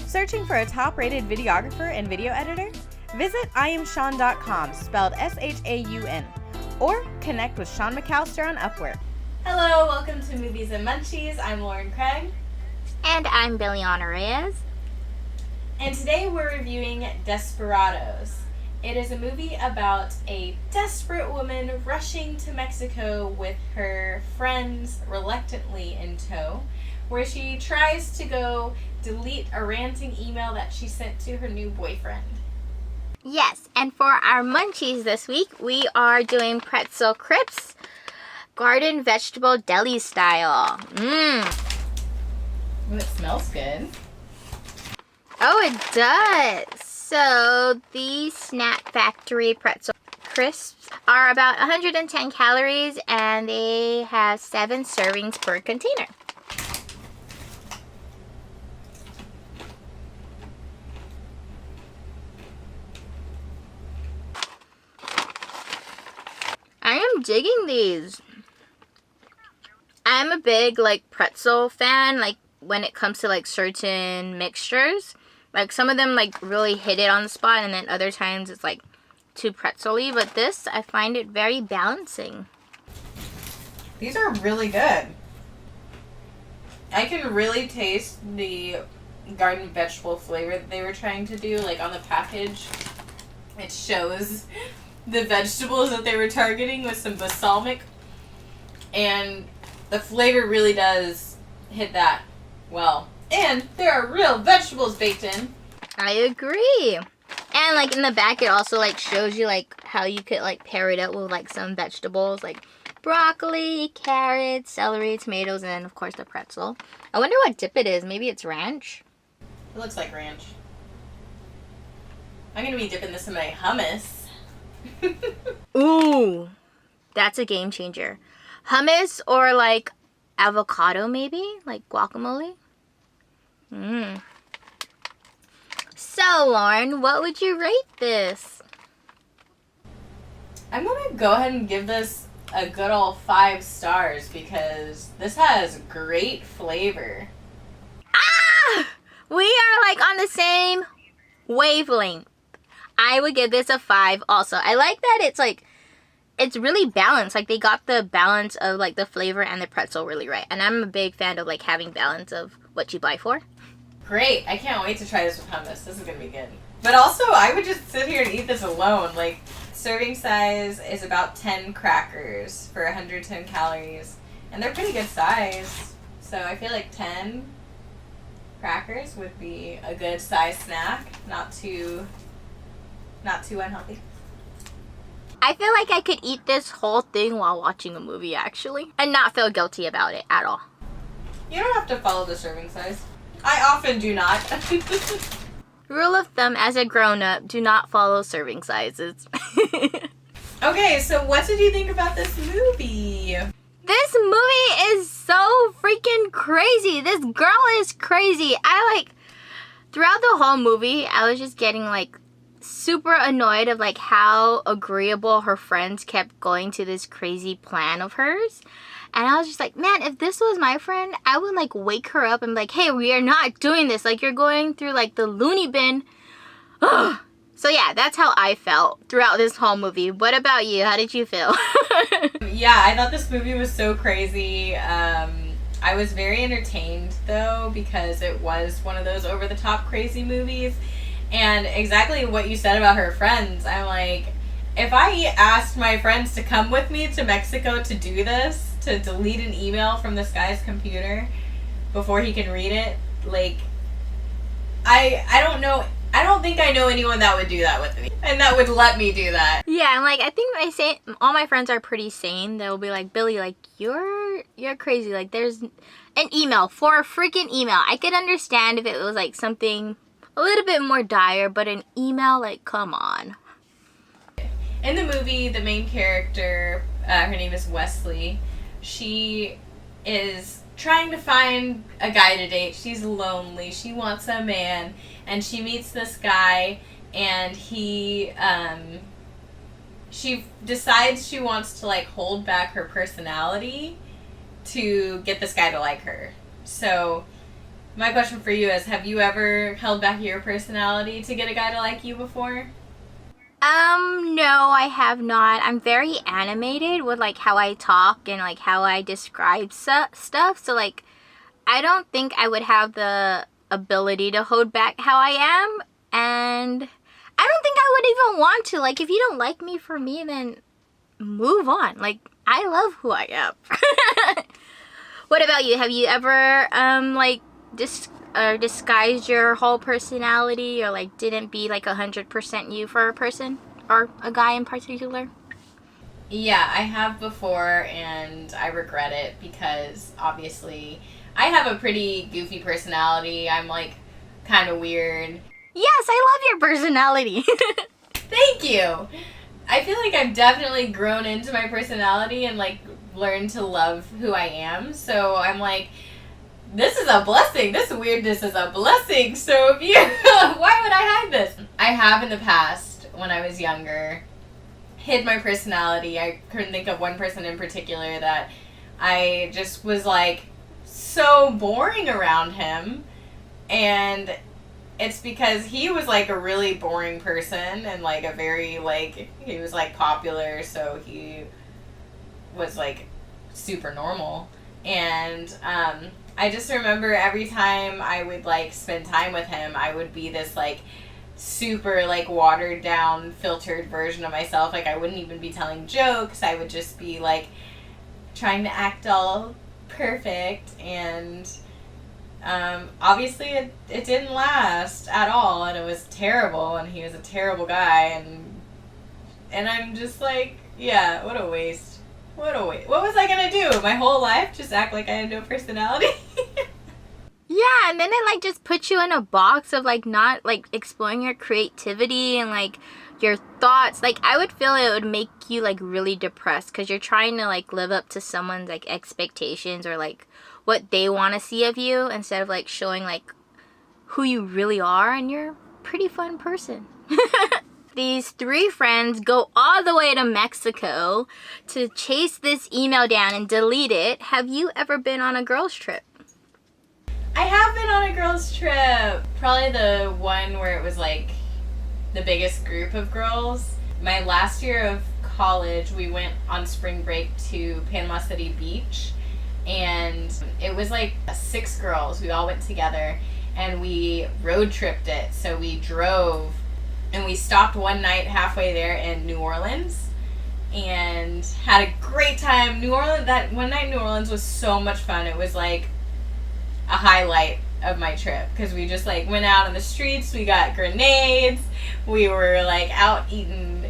Searching for a top-rated videographer and video editor? Visit IamSean.com, spelled S-H-A-U-N, or connect with Sean McAllister on Upwork. Hello, welcome to Movies and Munchies. I'm Lauren Craig. And I'm Billie Reyes. And today we're reviewing Desperados. It is a movie about a desperate woman rushing to Mexico with her friends reluctantly in tow, where she tries to go delete a ranting email that she sent to her new boyfriend. Yes, and for our munchies this week, we are doing pretzel crisps, garden vegetable deli style. Ooh, it smells good. Oh, it does. So these Snack Factory pretzel crisps are about 110 calories and they have 7 servings per container. I am digging these. I'm a big pretzel fan, when it comes to certain mixtures. Some of them really hit it on the spot, and then other times it's too pretzel-y, but this I find it very balancing. These are really good. I can really taste the garden vegetable flavor that they were trying to do. On the package, it shows the vegetables that they were targeting with some balsamic, and the flavor really does hit that well. And there are real vegetables baked in. I agree. And in the back it also shows you how you could pair it up with some vegetables broccoli, carrots, celery, tomatoes, and of course the pretzel. I wonder what dip it is. Maybe it's ranch. It looks like ranch. I'm gonna be dipping this in my hummus. Ooh, that's a game changer. Hummus or avocado maybe? Guacamole? So, Lauren, what would you rate this? I'm going to go ahead and give this a good old 5 stars because this has great flavor. Ah! We are on the same wavelength. I would give this a 5 also. I like that it's really balanced. They got the balance of the flavor and the pretzel really right. And I'm a big fan of having balance of what you buy for. Great. I can't wait to try this with hummus. This is going to be good. But also, I would just sit here and eat this alone. Serving size is about 10 crackers for 110 calories. And they're pretty good size. So I feel 10 crackers would be a good size snack. Not too unhealthy. I feel I could eat this whole thing while watching a movie, actually. And not feel guilty about it at all. You don't have to follow the serving size. I often do not. Rule of thumb as a grown-up, do not follow serving sizes. Okay, so what did you think about this movie? This movie is so freaking crazy. This girl is crazy. Throughout the whole movie, I was just getting super annoyed of how agreeable her friends kept going to this crazy plan of hers. And I was just man, if this was my friend, I would wake her up and be hey, we are not doing this. You're going through the loony bin. Ugh. So yeah, that's how I felt throughout this whole movie. What about you? How did you feel? Yeah, I thought this movie was so crazy. I was very entertained though, because it was one of those over-the-top crazy movies. And exactly what you said about her friends, I'm if I asked my friends to come with me to Mexico to do this, to delete an email from this guy's computer before he can read it, I don't know. I don't think I know anyone that would do that with me and that would let me do that. Yeah, I'm I think all my friends are pretty sane. They'll be Billie, you're crazy. There's an email for a freaking email. I could understand if it was something a little bit more dire, but an email, come on. In the movie, the main character, her name is Wesley. She is trying to find a guy to date. She's lonely. She wants a man. And she meets this guy, and she decides she wants to hold back her personality to get this guy to like her. So My question for you is, have you ever held back your personality to get a guy to like you before? No, I have not. I'm very animated with like how I talk and like how I describe stuff. So like, I don't think I would have the ability to hold back how I am, and I don't think I would even want to. Like, if you don't like me for me, then move on. Like, I love who I am. What about you? Have you ever like disguised your whole personality, or like didn't be like 100% you for a person or a guy in particular? Yeah, I have before, and I regret it because obviously I have a pretty goofy personality. I'm like kind of weird. Yes, I love your personality. Thank you. I feel like I've definitely grown into my personality and like learned to love who I am. So I'm like, this is a blessing. This weirdness is a blessing. So if you, why would I hide this? I have in the past, when I was younger, hid my personality. I couldn't think of one person in particular that I just was like so boring around him. And it's because he was like a really boring person and like a very like, he was like popular, so he was like super normal. And I just remember every time I would like spend time with him, I would be this like super like watered down filtered version of myself. Like I wouldn't even be telling jokes. I would just be like trying to act all perfect, and obviously it didn't last at all, and it was terrible, and he was a terrible guy, and I'm just like, yeah, what a waste. What a waste. What was I gonna do? My whole life? Just act like I had no personality? Yeah, and then it like just puts you in a box of like not like exploring your creativity and like your thoughts. Like I would feel it would make you like really depressed because you're trying to like live up to someone's like expectations or like what they want to see of you instead of like showing like who you really are, and you're a pretty fun person. These three friends go all the way to Mexico to chase this email down and delete it. Have you ever been on a girls' trip? I have been on a girls' trip. Probably the one where it was like the biggest group of girls. My last year of college, we went on spring break to Panama City Beach, and it was like 6 girls. We all went together and we road tripped it. So we drove and we stopped one night halfway there in New Orleans and had a great time. New Orleans, that one night in New Orleans was so much fun. It was like a highlight of my trip because we just like went out on the streets. We got grenades. We were like out eating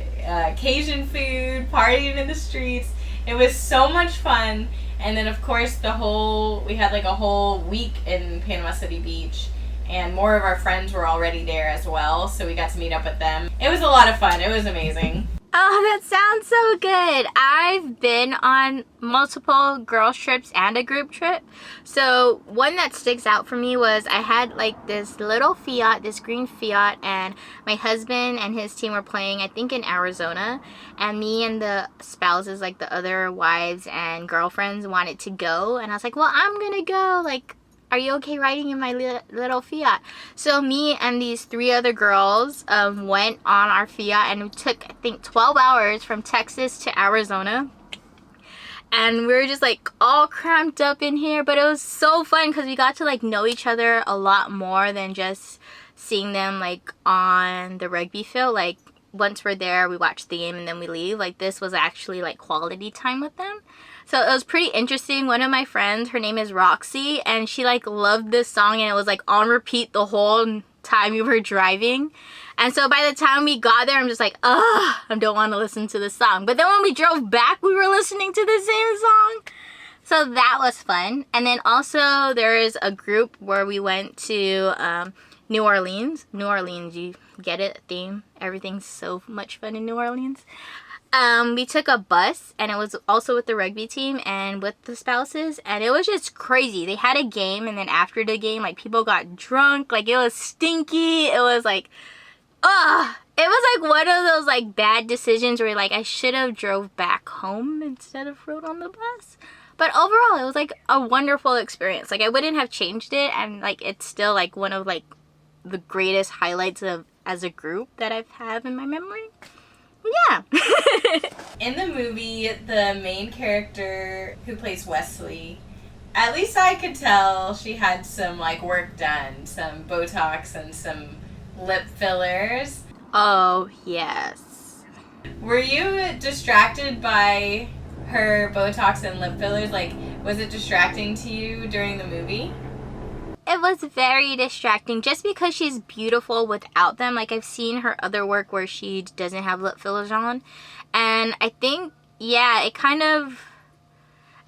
Cajun food, partying in the streets. It was so much fun. And then of course we had like a whole week in Panama City Beach, and more of our friends were already there as well, so we got to meet up with them. It was a lot of fun. It was amazing. Oh, that sounds so good. I've been on multiple girls trips and a group trip. So one that sticks out for me was I had like this little Fiat, this green Fiat, and my husband and his team were playing, I think in Arizona, and me and the spouses, like the other wives and girlfriends, wanted to go, and I was like, well, I'm gonna go, like, are you okay riding in my little Fiat? So me and these 3 other girls went on our Fiat, and it took, I think, 12 hours from Texas to Arizona. And we were just like all cramped up in here, but it was so fun because we got to like know each other a lot more than just seeing them like on the rugby field. Like once we're there, we watch the game and then we leave. Like this was actually like quality time with them. So it was pretty interesting. One of my friends, her name is Roxy, and she like loved this song, and it was like on repeat the whole time we were driving. And so by the time we got there, I'm just like, ugh, I don't want to listen to this song. But then when we drove back, we were listening to the same song. So that was fun. And then also there is a group where we went to New Orleans. New Orleans, you get it, theme. Everything's so much fun in New Orleans. We took a bus, and it was also with the rugby team and with the spouses, and it was just crazy. They had a game, and then after the game, like, people got drunk. Like, it was stinky. It was like, ugh. It was like one of those like bad decisions where like I should have drove back home instead of rode on the bus. But overall, it was like a wonderful experience. Like I wouldn't have changed it, and like it's still like one of like the greatest highlights of as a group that I've had in my memory. Yeah. In the movie, the main character who plays Wesley, at least I could tell she had some like work done, some Botox and some lip fillers. Oh, yes. Were you distracted by her Botox and lip fillers? Like, was it distracting to you during the movie? It was very distracting just because she's beautiful without them. Like I've seen her other work where she doesn't have lip fillers on. And I think, yeah, it kind of,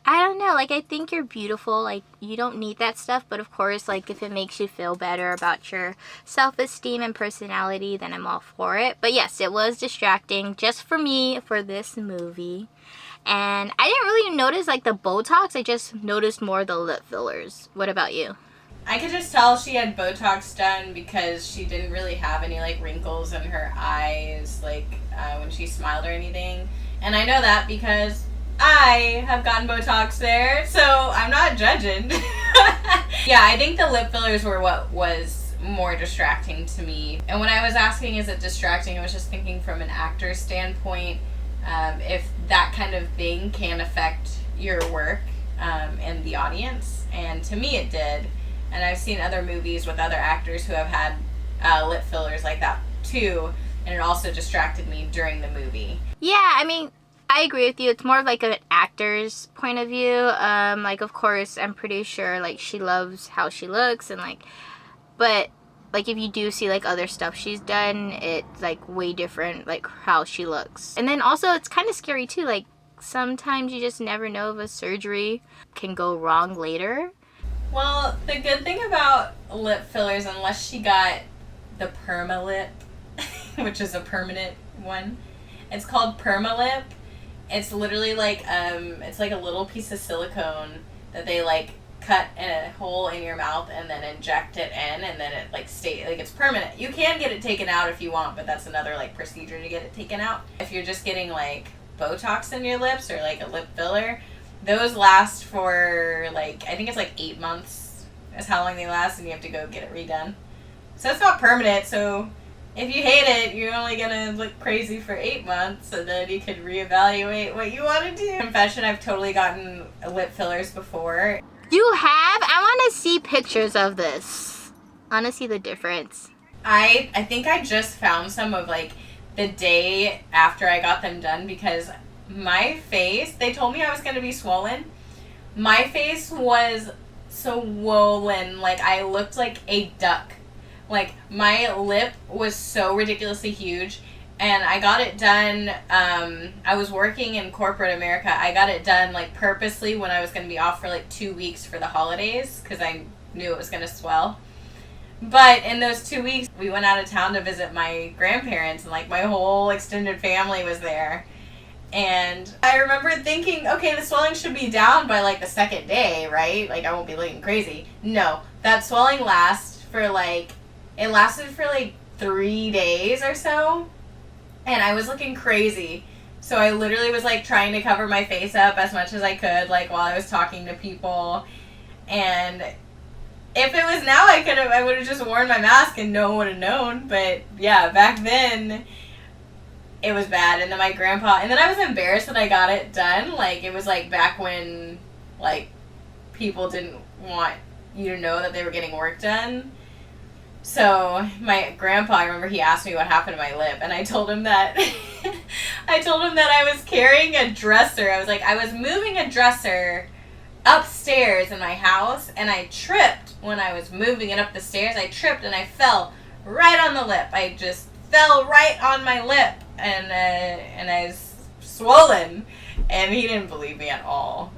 I don't know, like I think you're beautiful. Like you don't need that stuff. But of course, like if it makes you feel better about your self-esteem and personality, then I'm all for it. But yes, it was distracting just for me for this movie. And I didn't really notice like the Botox. I just noticed more the lip fillers. What about you? I could just tell she had Botox done because she didn't really have any like wrinkles in her eyes, like when she smiled or anything. And I know that because I have gotten Botox there, so I'm not judging. Yeah, I think the lip fillers were what was more distracting to me. And when I was asking, is it distracting, I was just thinking from an actor's standpoint, if that kind of thing can affect your work and the audience. And to me it did. And I've seen other movies with other actors who have had lip fillers like that too, and it also distracted me during the movie. Yeah, I mean, I agree with you. It's more of like an actor's point of view. Like, of course, I'm pretty sure like she loves how she looks, and like, but like if you do see like other stuff she's done, it's like way different, like how she looks. And then also, it's kind of scary too. Like sometimes you just never know if a surgery can go wrong later. Well, the good thing about lip fillers, unless she got the Permalip, which is a permanent one, it's called Permalip. It's literally like it's like a little piece of silicone that they like cut a hole in your mouth and then inject it in, and then it like it's permanent. You can get it taken out if you want, but that's another like procedure to get it taken out. If you're just getting like Botox in your lips or like a lip filler, those last for like, I think it's like 8 months is how long they last, and you have to go get it redone. So it's not permanent, so if you hate it, you're only gonna look crazy for 8 months, and then you could reevaluate what you want to do. Confession, I've totally gotten lip fillers before. You have? I want to see pictures of this. I want to see the difference. I think I just found some of like the day after I got them done, because my face, they told me I was going to be swollen. My face was swollen. Like, I looked like a duck. Like, my lip was so ridiculously huge. And I got it done, I was working in corporate America. I got it done, like, purposely when I was going to be off for, like, 2 weeks for the holidays, because I knew it was going to swell. But in those 2 weeks, we went out of town to visit my grandparents, and, like, my whole extended family was there. And I remember thinking, okay, the swelling should be down by, like, the second day, right? Like, I won't be looking crazy. No, that swelling lasted for, like, 3 days or so. And I was looking crazy. So I literally was, like, trying to cover my face up as much as I could, like, while I was talking to people. And if it was now, I would have just worn my mask and no one would have known. But, yeah, back then, it was bad. And then my grandpa, and then I was embarrassed that I got it done. Like, it was, like, back when, like, people didn't want you to know that they were getting work done. So my grandpa, I remember he asked me what happened to my lip, and I told him that I was carrying a dresser. I was like, I was moving a dresser upstairs in my house, and I tripped when I was moving it up the stairs. I tripped and I fell right on the lip. I just fell right on my lip, and I was swollen, and he didn't believe me at all.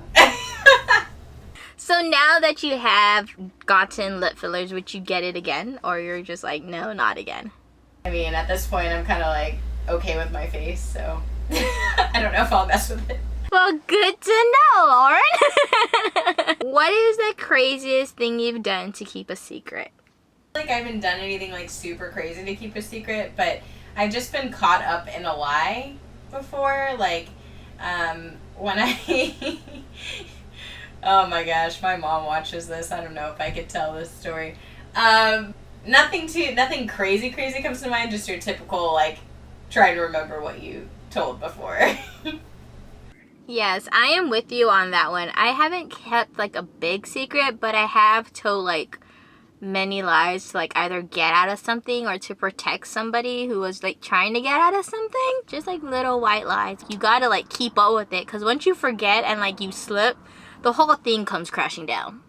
So now that you have gotten lip fillers, would you get it again? Or you're just like, no, not again? I mean, at this point, I'm kind of like okay with my face, so I don't know if I'll mess with it. Well, good to know, Lauren. What is the craziest thing you've done to keep a secret? Like, I haven't done anything like super crazy to keep a secret, but I've just been caught up in a lie before. Like, when Oh my gosh, my mom watches this. I don't know if I could tell this story. Nothing crazy comes to mind. Just your typical, like, try to remember what you told before. Yes, I am with you on that one. I haven't kept like a big secret, but I have told like many lies to like either get out of something or to protect somebody who was like trying to get out of something. Just like little white lies. You gotta like keep up with it, because once you forget and like you slip, the whole thing comes crashing down.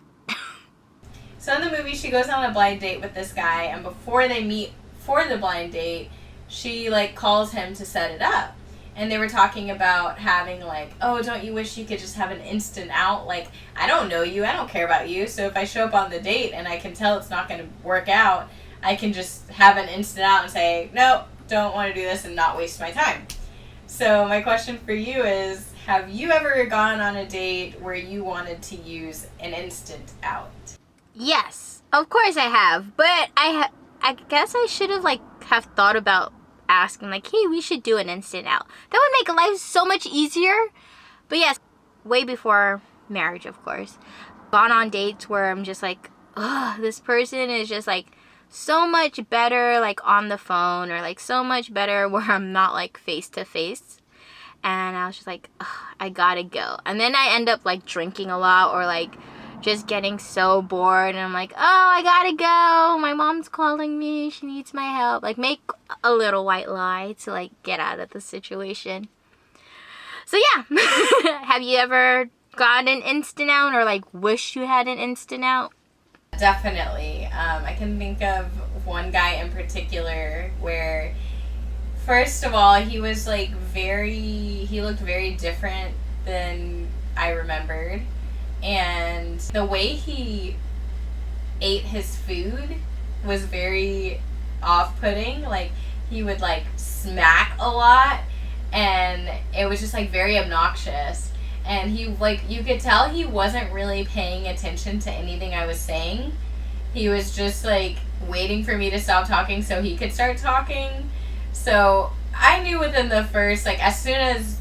So in the movie, she goes on a blind date with this guy, and before they meet for the blind date, she like calls him to set it up. And they were talking about having like, oh, don't you wish you could just have an instant out? Like, I don't know you, I don't care about you, so if I show up on the date and I can tell it's not going to work out, I can just have an instant out and say, nope, don't want to do this and not waste my time. So my question for you is, have you ever gone on a date where you wanted to use an instant out? Yes, of course I have, but I guess I should have have thought about asking like, hey, we should do an instant out. That would make life so much easier. But yes, way before marriage, of course, gone on dates where I'm just like, ugh, this person is just like so much better like on the phone, or like so much better where I'm not like face to face. And I was just like, ugh, I gotta go. And then I end up like drinking a lot, or like just getting so bored, and I'm like, oh, I gotta go, my mom's calling me, she needs my help. Like, make a little white lie to like get out of the situation. So yeah. Have you ever got an instant out, or like wish you had an instant out? Definitely. I can think of one guy in particular where, first of all, he was like he looked very different than I remembered. And the way he ate his food was very off-putting. Like, he would like smack a lot, and it was just like very obnoxious. And he like, you could tell he wasn't really paying attention to anything I was saying. He was just like waiting for me to stop talking so he could start talking. So I knew within the first, like, as soon as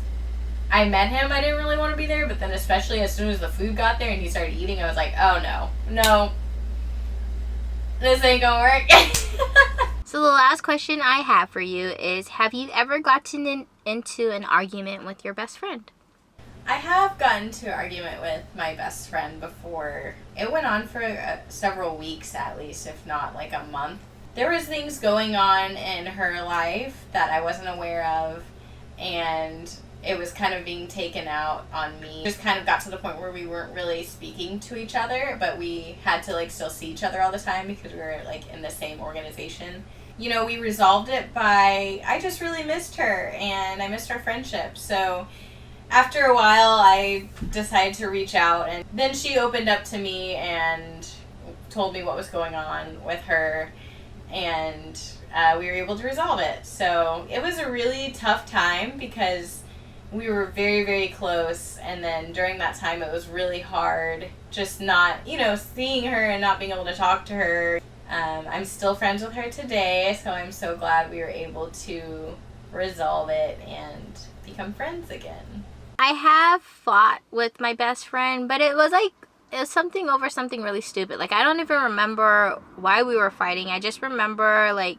I met him, I didn't really want to be there, but then especially as soon as the food got there and he started eating, I was like, oh no, this ain't gonna work. So the last question I have for you is, have you ever gotten into an argument with your best friend? I have gotten into an argument with my best friend before. It went on for several weeks at least, if not like a month. There was things going on in her life that I wasn't aware of, and it was kind of being taken out on me. It just kind of got to the point where we weren't really speaking to each other, but we had to like still see each other all the time because we were like in the same organization. You know, we resolved it by, I just really missed her and I missed our friendship. So after a while, I decided to reach out, and then she opened up to me and told me what was going on with her, and we were able to resolve it. So it was a really tough time because we were very, very close, and then during that time it was really hard just not, seeing her and not being able to talk to her. I'm still friends with her today, so I'm so glad we were able to resolve it and become friends again. I have fought with my best friend, but it was something over something really stupid. Like, I don't even remember why we were fighting. I just remember like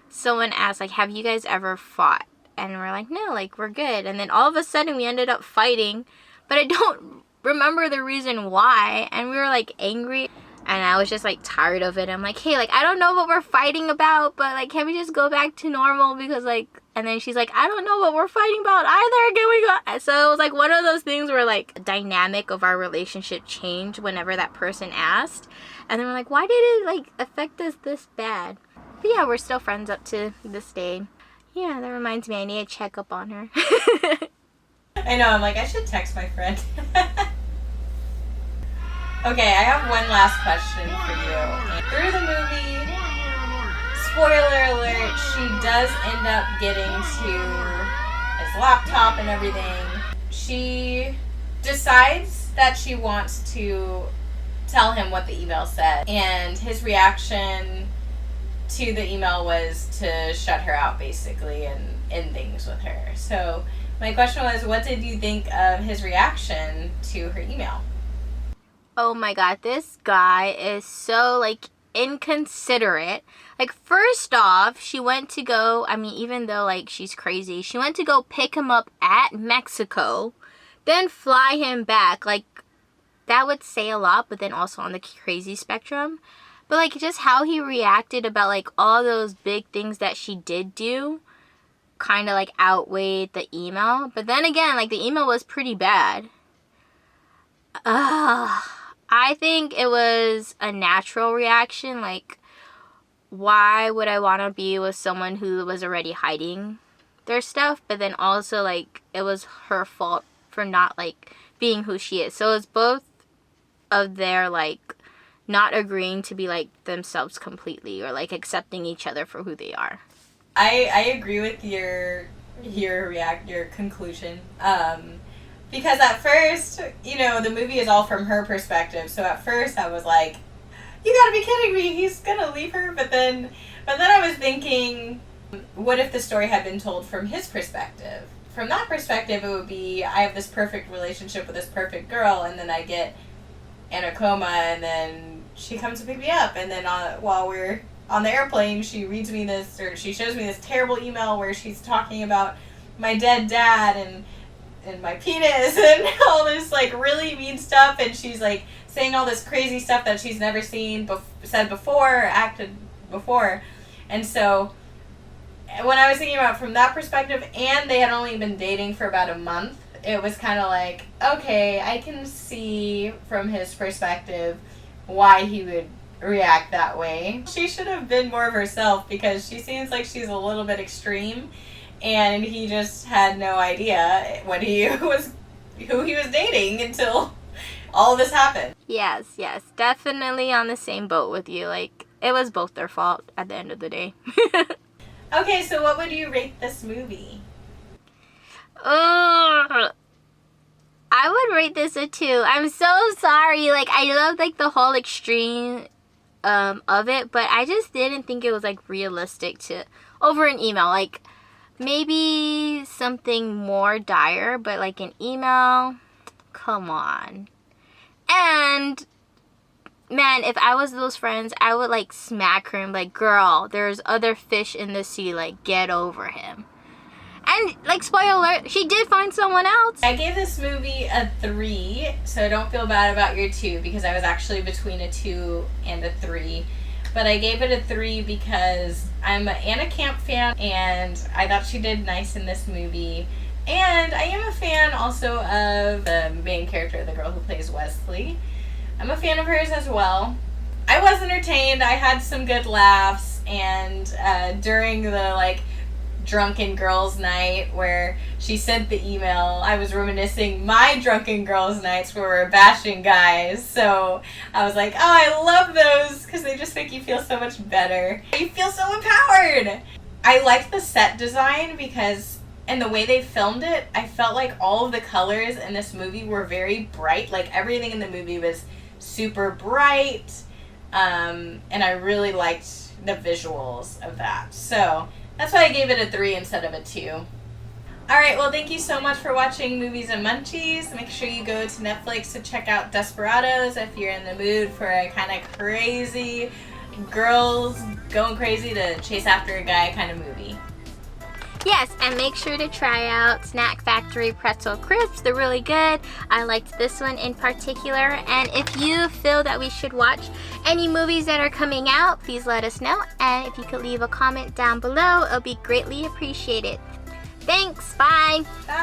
someone asked like, have you guys ever fought? And we're like, no, like, we're good. And then all of a sudden we ended up fighting, but I don't remember the reason why. And we were like angry, and I was just like tired of it. I'm like, hey, like, I don't know what we're fighting about, but like, can we just go back to normal? Because like, and then she's like, I don't know what we're fighting about either. Can we go? So it was like one of those things where like the dynamic of our relationship changed whenever that person asked. And then we're like, why did it like affect us this bad? But yeah, we're still friends up to this day. Yeah, that reminds me, I need to check up on her. I know, I'm like, I should text my friend. Okay, I have one last question for you. Through the movie, spoiler alert, she does end up getting to his laptop and everything. She decides that she wants to tell him what the email said, and his reaction to the email was to shut her out basically and end things with her. So my question was, what did you think of his reaction to her email? Oh my god, this guy is so, like, inconsiderate. Like, first off, she went to go, I mean, even though, like, she's crazy, she went to go pick him up at Mexico, then fly him back. Like, that would say a lot, but then also on the crazy spectrum. But, like, just how he reacted about, like, all those big things that she did do kind of, like, outweighed the email. But then again, like, the email was pretty bad. I think it was a natural reaction. Like, why would I want to be with someone who was already hiding their stuff? But then also, like, it was her fault for not, like, being who she is. So it's both of their, like, not agreeing to be, like, themselves completely, or, like, accepting each other for who they are. I agree with your conclusion. Because at first, you know, the movie is all from her perspective. So at first I was like, you gotta be kidding me, he's gonna leave her. But then I was thinking, what if the story had been told from his perspective? From that perspective, it would be, I have this perfect relationship with this perfect girl, and then I get in a coma, and then she comes to pick me up, and then while we're on the airplane, she reads me this, or she shows me this terrible email where she's talking about my dead dad and my penis and all this, like, really mean stuff, and she's, like, saying all this crazy stuff that she's never said before, or acted before. And so when I was thinking about it from that perspective, and they had only been dating for about a month, it was kind of like, okay, I can see from his perspective why he would react that way. She should have been more of herself, because she seems like she's a little bit extreme, and he just had no idea who he was dating until all this happened. Yes, definitely on the same boat with you. Like, it was both their fault at the end of the day. Okay, so what would you rate this movie? I would rate this a 2. I'm so sorry. Like, I love, like, the whole extreme of it, but I just didn't think it was, like, realistic to over an email. Like, maybe something more dire, but, like, an email, come on. And man, if I was those friends, I would, like, smack her and be like, girl, there's other fish in the sea, like, get over him. And, like, spoiler alert, she did find someone else. I gave this movie a 3, so don't feel bad about your 2, because I was actually between a 2 and a 3. But I gave it a 3 because I'm an Anna Camp fan, and I thought she did nice in this movie. And I am a fan also of the main character, the girl who plays Wesley. I'm a fan of hers as well. I was entertained. I had some good laughs, and during the, like, drunken girls' night where she sent the email, I was reminiscing my drunken girls' nights where we're bashing guys. So I was like, oh, I love those, because they just make you feel so much better. You feel so empowered. I liked the set design because, and the way they filmed it, I felt like all of the colors in this movie were very bright. Like, everything in the movie was super bright, and I really liked the visuals of that. So that's why I gave it a 3 instead of a 2. Alright, well, thank you so much for watching Movies and Munchies. Make sure you go to Netflix to check out Desperados if you're in the mood for a kind of crazy, girls going crazy to chase after a guy kind of movie. Yes, and make sure to try out Snack Factory Pretzel Crisps. They're really good. I liked this one in particular. And if you feel that we should watch any movies that are coming out, please let us know. And if you could leave a comment down below, it'll be greatly appreciated. Thanks. Bye. Bye.